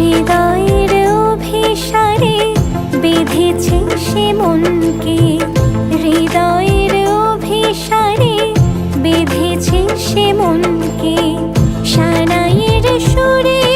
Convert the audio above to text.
হৃদয়ের অভিসারে বেঁধেছে সে মনকে, হৃদয়ের অভিসারে বেঁধেছে সে মনকে। সানাইয়ের সুরে